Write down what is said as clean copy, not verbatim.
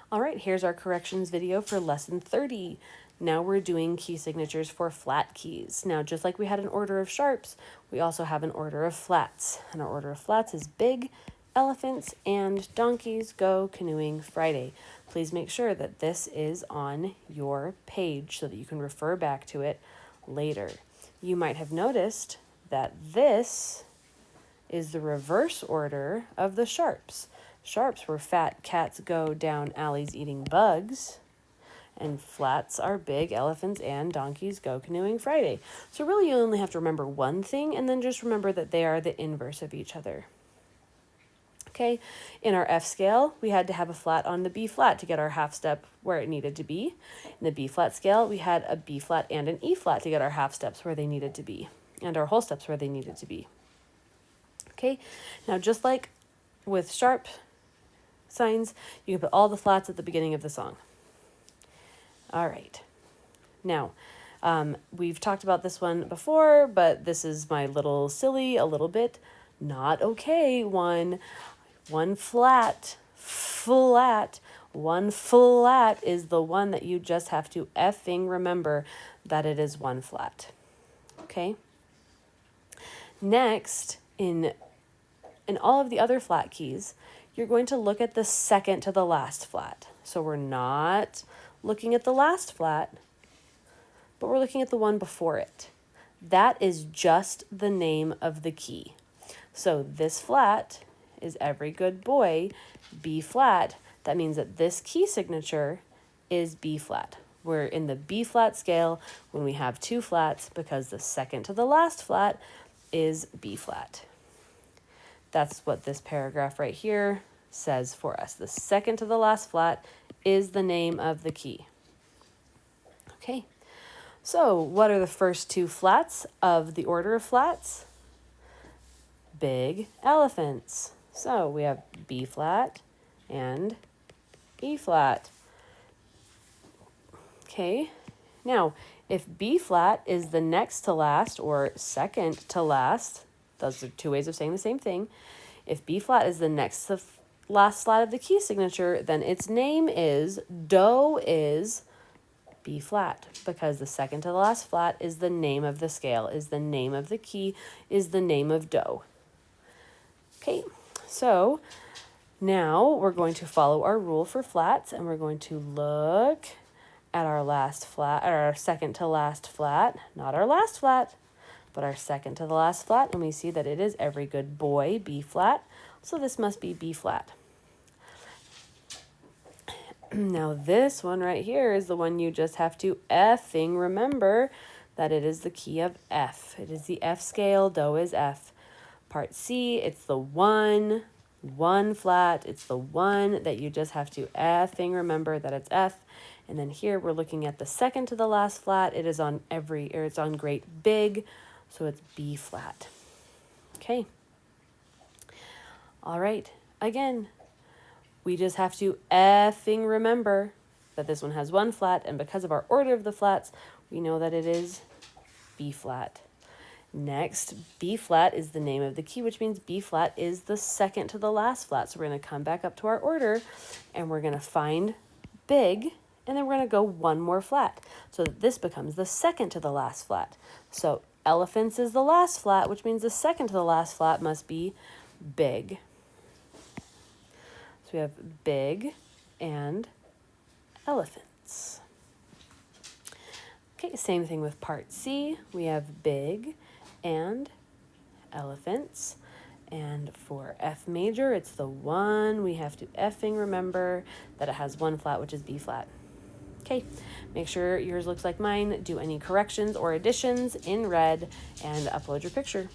All right, here's our corrections video for lesson 30. Now we're doing key signatures for flat keys. Now, just like we had an order of sharps, we also have an order of flats. And our order of flats is big, elephants, and donkeys go canoeing Friday. Please make sure that this is on your page so that you can refer back to it later. You might have noticed that this is the reverse order of the sharps. Sharps were fat cats go down alleys eating bugs, and flats are big elephants and donkeys go canoeing Friday. So really you only have to remember one thing and then just remember that they are the inverse of each other. Okay, in our F scale, we had to have a flat on the B flat to get our half step where it needed to be. In the B flat scale, we had a B flat and an E flat to get our half steps where they needed to be, and our whole steps where they needed to be. Okay, now just like with sharp signs, you can put all the flats at the beginning of the song. All right. Now, we've talked about this one before, but this is my little silly, a little bit not okay one. One flat, one flat is the one that you just have to effing remember that it is one flat. Okay? Next, in all of the other flat keys, you're going to look at the second to the last flat. So we're not looking at the last flat, but we're looking at the one before it. That is just the name of the key. So this flat is Every Good Boy, B flat. That means that this key signature is B flat. We're in the B flat scale when we have two flats because the second to the last flat is B flat. That's what this paragraph right here says for us. The second to the last flat is the name of the key. Okay, so what are the first two flats of the order of flats? Big elephants. So we have B flat and E flat. Okay, now if B flat is the next to last or second to last, those are two ways of saying the same thing. If B flat is the next to last flat of the key signature, then its name is, do is B flat, because the second to the last flat is the name of the scale, is the name of the key, is the name of do. Okay, so now we're going to follow our rule for flats, and we're going to look at our last flat, or our second to last flat, not our last flat, but our second to the last flat, and we see that it is Every Good Boy, B flat, so this must be B flat. Now this one right here is the one you just have to effing remember that it is the key of F. It is the F scale, do is F. Part C, it's the one flat, it's the one that you just have to effing remember that it's F. And then here we're looking at the second to the last flat. It is on it's on great big, so it's B flat. Okay. All right. Again, we just have to effing remember that this one has one flat, and because of our order of the flats, we know that it is B flat. Next, B flat is the name of the key, which means B flat is the second to the last flat. So we're going to come back up to our order, and we're going to find big, and then we're going to go one more flat so that this becomes the second to the last flat. So elephants is the last flat, which means the second to the last flat must be big. So we have big and elephants. Okay, same thing with part C. We have big and elephants. And for F major, it's the one we have to effing remember that it has one flat, which is B flat. Okay, make sure yours looks like mine. Do any corrections or additions in red and upload your picture.